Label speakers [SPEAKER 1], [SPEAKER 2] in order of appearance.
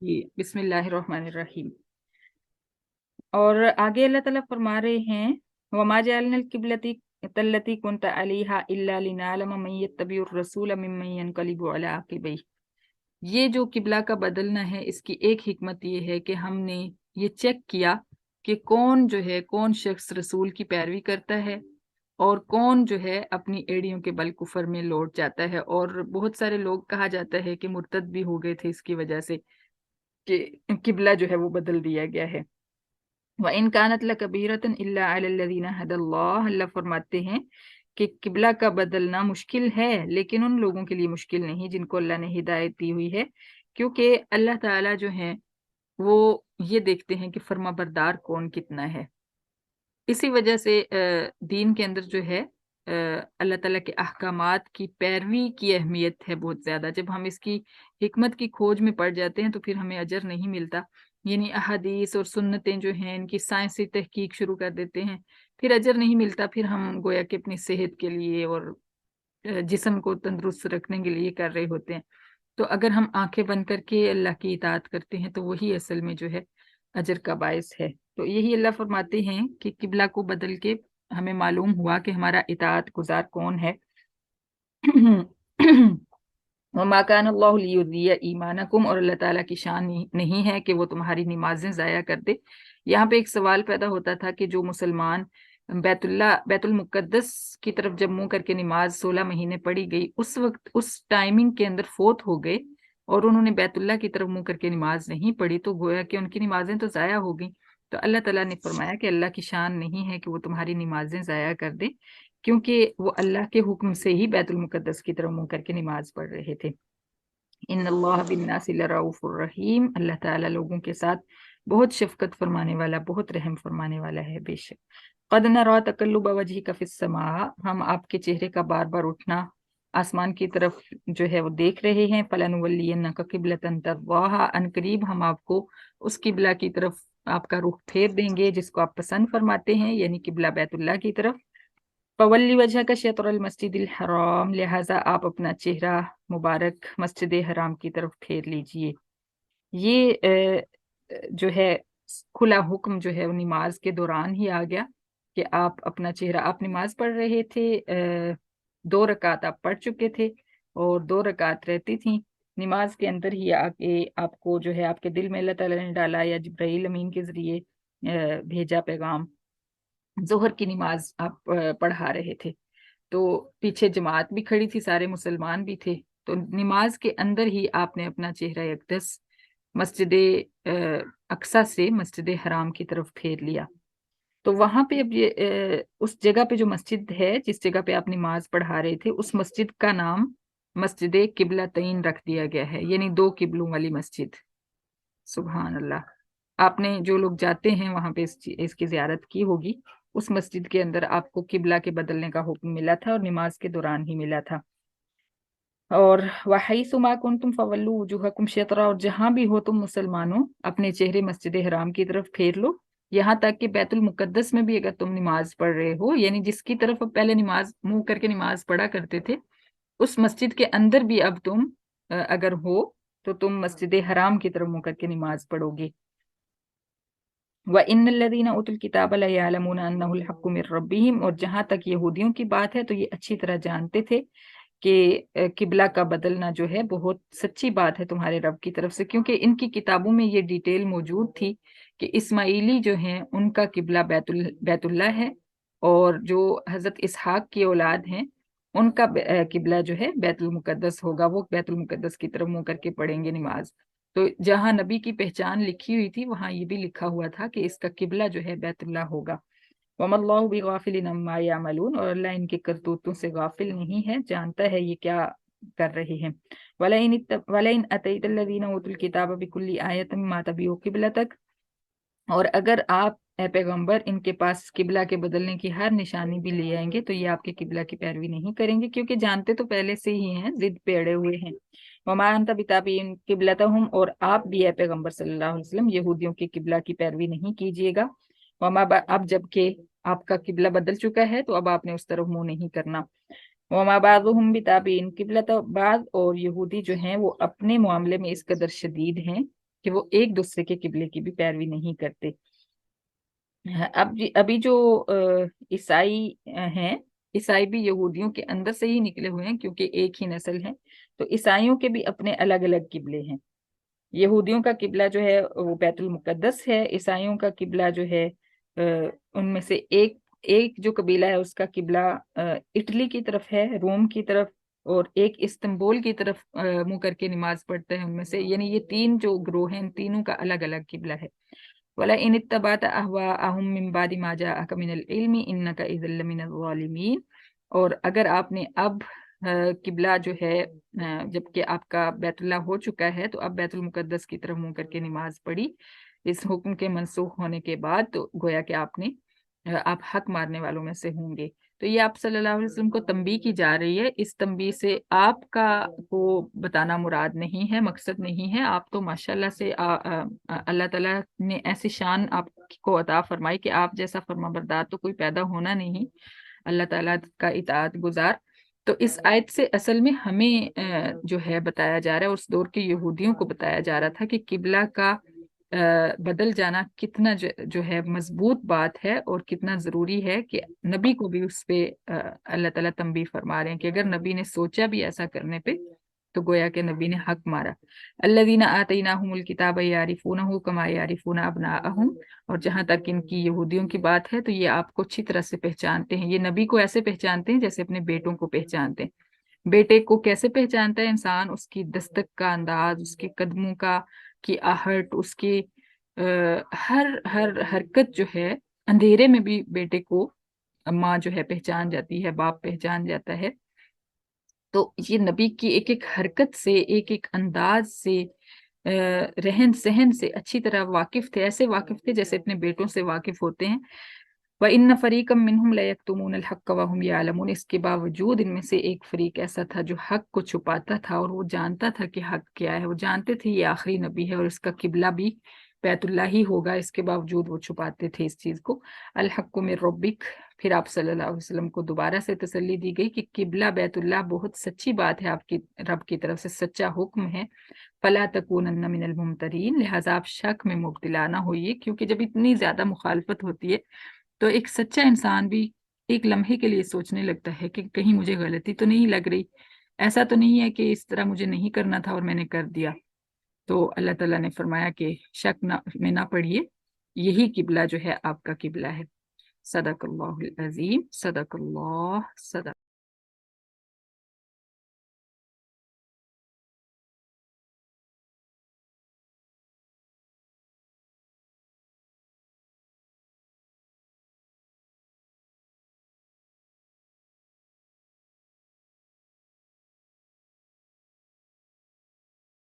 [SPEAKER 1] बिस्मिल्लाहिर्रहमानिर्रहीम। और आगे अल्लाह ताला फरमा रहे हैं, वमा जअलनल किबलती तल्लती कुनत अलैहा इल्ला लिनअलम मन यत्तबिउर रसूल मिम्मन यनकलिबु अला अक़िबैहि। ये जो किबला का बदलना है, इसकी एक हिकमत ये है कि हमने ये चेक किया कि कौन जो है, कौन शख्स रसूल की पैरवी करता है और कौन जो है अपनी एड़ियों के बल कुफर में लौट जाता है। और बहुत सारे लोग, कहा जाता है कि मुर्तद भी हो गए थे इसकी वजह से कि किबला जो है वो बदल दिया गया है। व इन कानत लकबीरतन इल्ला अलल्लज़ीना हदल्लाह, अल्लाह फरमाते हैं कि किबला का बदलना मुश्किल है, लेकिन उन लोगों के लिए मुश्किल नहीं जिनको अल्लाह ने हिदायत दी हुई है, क्योंकि अल्लाह ताला जो है वो ये देखते हैं कि फर्मा बरदार कौन कितना है। इसी वजह से दीन के अंदर जो है अल्लाह ताला के अहकामात की पैरवी की अहमियत है बहुत ज़्यादा। जब हम इसकी हिकमत की खोज में पड़ जाते हैं तो फिर हमें अजर नहीं मिलता। यानी अहादीस और सुन्नतें जो हैं इनकी साइंसी तहकीक शुरू कर देते हैं, फिर अजर नहीं मिलता, फिर हम गोया कि अपनी सेहत के लिए और जिस्म को तंदुरुस्त रखने के लिए कर रहे होते हैं। तो अगर हम आंखें बंद करके अल्लाह की इताअत करते हैं तो वही असल में जो है अजर का बायस है। तो यही अल्लाह फरमाते हैं कि किबला को बदल के हमें मालूम हुआ कि हमारा इताअत गुजार कौन है। वमा कान अल्लाहु लियुज़िय ईमानकुम, और अल्लाह ताला की शान नहीं है कि वो तुम्हारी नमाजें ज़ाया कर दे। यहाँ पे एक सवाल पैदा होता था कि जो मुसलमान बैतुल मुक़द्दस की तरफ जब मुंह करके नमाज 16 महीने पढ़ी गई, उस वक्त उस टाइमिंग के अंदर फोत हो गए और उन्होंने बैतुल्लाह की तरफ मुंह करके नमाज नहीं पढ़ी, तो गोया कि उनकी नमाजें तो ज़ाया हो गई। तो अल्लाह ताला ने फरमाया कि अल्लाह की शान नहीं है कि वो तुम्हारी नमाजें ज़ाया कर दे, क्योंकि वो अल्लाह के हुक्म से ही बैतुल मुक़द्दस की तरफ मुंह करके नमाज पढ़ रहे थे। इन्नल्लाह बिन्नासि लरऊफुर रहीम, अल्लाह ताला लोगों के साथ बहुत शफकत फरमाने वाला, बहुत रहम फरमाने वाला है। बेशक क़द नरा तक़ल्लुब वजहिका फ़िस समा, हम आपके चेहरे का बार बार उठना आसमान की तरफ जो है वो देख रहे हैं। फलनुवल्लियन्नका क़िबलतन तर्ज़ाहा, अनकरीब हम आपको उस किबला की तरफ आपका रुख फेर देंगे जिसको आप पसंद फरमाते हैं, यानी किबला बैतुल्लाह की तरफ। फवल्ली वजह का शतरुल मस्जिदिल हराम, लिहाजा आप अपना चेहरा मुबारक मस्जिद हराम की तरफ फेर लीजिए। ये जो है खुला हुक्म जो है वो नमाज के दौरान ही आ गया कि आप अपना चेहरा, आप नमाज पढ़ रहे थे, 2 रकात आप पढ़ चुके थे और 2 रकात रहती थी। नमाज के अंदर ही आके आपको जो है आपके दिल में अल्लाह ताला ने डाला या जिब्राइल अमीन के जरिए भेजा पैगाम। जोहर की नमाज आप पढ़ा रहे थे, तो पीछे जमात भी खड़ी थी, सारे मुसलमान भी थे। तो नमाज के अंदर ही आपने अपना चेहरा यकदस मस्जिद अक्सा से मस्जिद हराम की तरफ फेर लिया। तो वहां पे अब ये उस जगह पे जो मस्जिद है, जिस जगह पे आप नमाज पढ़ा रहे थे, उस मस्जिद का नाम मस्जिद किबलतैन रख दिया गया है, यानी 2 किबलों वाली मस्जिद। सुभान अल्लाह। आपने, जो लोग जाते हैं वहां पे इसकी जियारत की होगी, उस मस्जिद के अंदर आपको किबला के बदलने का हुक्म मिला था और नमाज के दौरान ही मिला था। और वहैसुमा कुंतुम फवल्लू वुजूहकुम शतरा, और जहां भी हो तुम मुसलमानों अपने चेहरे मस्जिद हराम की तरफ फेर लो। यहाँ तक कि बैतुल मुकद्दस में भी अगर तुम नमाज पढ़ रहे हो, यानी जिसकी तरफ पहले नमाज मुंह करके नमाज पढ़ा करते थे, उस मस्जिद के अंदर भी अब तुम अगर हो तो तुम मस्जिद हराम की तरफ मुंह करके नमाज पढ़ोगे। व इन्नल्लज़ीना उतुल किताब ला यअलमूना अन्नहुल हक्कु मिर रब्बिहिम, और जहां तक यहूदियों की बात है तो ये अच्छी तरह जानते थे कि किबला का बदलना जो है बहुत सच्ची बात है तुम्हारे रब की तरफ से, क्योंकि इनकी किताबों में ये डिटेल मौजूद थी कि इस्माइली जो हैं उनका किबला बैतुल्लाह है, और जो हजरत इसहाक की औलाद हैं उनका किबला जो है बैतुल मुकद्दस होगा, वो बैतुल मुकद्दस की तरफ मुंह करके पढ़ेंगे नमाज। तो जहां नबी की पहचान लिखी हुई थी वहां ये भी लिखा हुआ था कि इसका किबला जो है बैतुल्लाह होगा। वमल्लाहु बिगाफिलिन अम्मा यामलून, और अल्लाह इनके करतूतों से गाफिल नहीं है, जानता है ये क्या कर रहे हैं। वलइन अतैतल्लज़ीना उतुल किताब बिकुल्ली आयतिन मा तबिउ किबलतक, और अगर आप ए पैगंबर इनके पास किबला के बदलने की हर निशानी भी ले आएंगे तो ये आपके किबला की पैरवी नहीं करेंगे, क्योंकि जानते तो पहले से ही हैं, जिद पे अड़े हुए हैं। वमा अंता बिताबीन किबलतहुम, और आप भी ए पैगंबर सल्लल्लाहु अलैहि वसल्लम यहूदियों की किबला की पैरवी नहीं कीजिएगा। अब जबकि आपका किबला बदल चुका है तो अब आपने उस तरफ मुंह नहीं करना। वमा बाज़ुहुम बिताबीन किबलत बाज़, और यहूदी जो हैं वो अपने मामले में इस कदर शदीद हैं کہ وہ ایک دوسرے کے قبلے کی بھی پیروی نہیں کرتے۔ ابھی جو عیسائی ہیں، عیسائی بھی یہودیوں کے اندر سے ہی نکلے ہوئے ہیں کیونکہ ایک ہی نسل ہے، تو عیسائیوں کے بھی اپنے الگ الگ قبلے ہیں۔ یہودیوں کا قبلہ جو ہے وہ بیت المقدس ہے، عیسائیوں کا قبلہ جو ہے ان میں سے ایک جو قبیلہ ہے اس کا قبلہ اٹلی کی طرف ہے، روم کی طرف، اور ایک استنبول کی طرف منہ کر کے نماز پڑھتے ہیں ان میں سے، یعنی یہ تین جو گروہ ہیں ان تینوں کا الگ الگ قبلہ ہے۔ وَلَئِنِ اتَّبَعْتَ أَهْوَاءَهُم مِّن بَعْدِ مَا جَاءَكَ مِنَ الْعِلْمِ إِنَّكَ إِذًا لَّمِنَ الظَّالِمِينَ، اور اگر آپ نے اب قبلہ جو ہے جبکہ آپ کا بیت اللہ ہو چکا ہے تو اب بیت المقدس کی طرف منہ کر کے نماز پڑھی اس حکم کے منسوخ ہونے کے بعد، تو گویا کہ آپ حق مارنے والوں میں سے ہوں گے۔ تو یہ آپ صلی اللہ علیہ وسلم کو تنبیہ کی جا رہی ہے، اس تنبیہ سے آپ کا کو بتانا مراد نہیں ہے، مقصد نہیں ہے۔ آپ تو ماشاءاللہ سے اللہ تعالیٰ نے ایسی شان آپ کو عطا فرمائی کہ آپ جیسا فرما بردار تو کوئی پیدا ہونا نہیں، اللہ تعالیٰ کا اطاعت گزار۔ تو اس آیت سے اصل میں ہمیں جو ہے بتایا جا رہا ہے، اس دور کے یہودیوں کو بتایا جا رہا تھا کہ قبلہ کا بدل جانا کتنا جو ہے مضبوط بات ہے اور کتنا ضروری ہے، کہ نبی کو بھی اس پہ اللہ تعالیٰ تنبیہ فرما رہے ہیں کہ اگر نبی نے سوچا بھی ایسا کرنے پہ تو گویا کہ نبی نے حق مارا۔ الذین آتیناہم الکتاب یعرفونہ کما یعرفون ابناءہم، اور جہاں تک ان کی یہودیوں کی بات ہے تو یہ آپ کو اچھی طرح سے پہچانتے ہیں، یہ نبی کو ایسے پہچانتے ہیں جیسے اپنے بیٹوں کو پہچانتے ہیں۔ بیٹے کو کیسے پہچانتا ہے انسان؟ اس کی دستک کا انداز، اس کے قدموں کی آہٹ، اس کی ہر حرکت جو ہے، اندھیرے میں بھی بیٹے کو ماں جو ہے پہچان جاتی ہے، باپ پہچان جاتا ہے۔ تو یہ نبی کی ایک ایک حرکت سے، ایک ایک انداز سے، رہن سہن سے اچھی طرح واقف تھے، ایسے واقف تھے جیسے اپنے بیٹوں سے واقف ہوتے ہیں۔ وَإِنَّ فَرِيقًا مِّنْهُمْ لَيَكْتُمُونَ الْحَقَّ وَهُمْ يَعْلَمُونَ، اس کے باوجود ان میں سے ایک فریق ایسا تھا جو حق کو چھپاتا تھا، اور وہ جانتا تھا کہ حق کیا ہے، وہ جانتے تھے یہ آخری نبی ہے اور اس کا قبلہ بھی بیت اللہ ہی ہوگا، اس کے باوجود وہ چھپاتے تھے اس چیز کو۔ الحق من ربک، پھر آپ صلی اللہ علیہ وسلم کو دوبارہ سے تسلی دی گئی کہ قبلہ بیت اللہ بہت سچی بات ہے، آپ کی رب کی طرف سے سچا حکم ہے۔ فلا تکونن من الممترین، لہذا آپ شک میں مبتلا نہ ہوئیے، کیونکہ جب اتنی زیادہ مخالفت ہوتی ہے تو ایک سچا انسان بھی ایک لمحے کے لیے سوچنے لگتا ہے کہ کہیں مجھے غلطی تو نہیں لگ رہی، ایسا تو نہیں ہے کہ اس طرح مجھے نہیں کرنا تھا اور میں نے کر دیا۔ تو اللہ تعالیٰ نے فرمایا کہ شک میں نہ پڑھیے، یہی قبلہ جو ہے آپ کا قبلہ ہے۔ صدق اللہ العظیم، صدق اللہ، صدق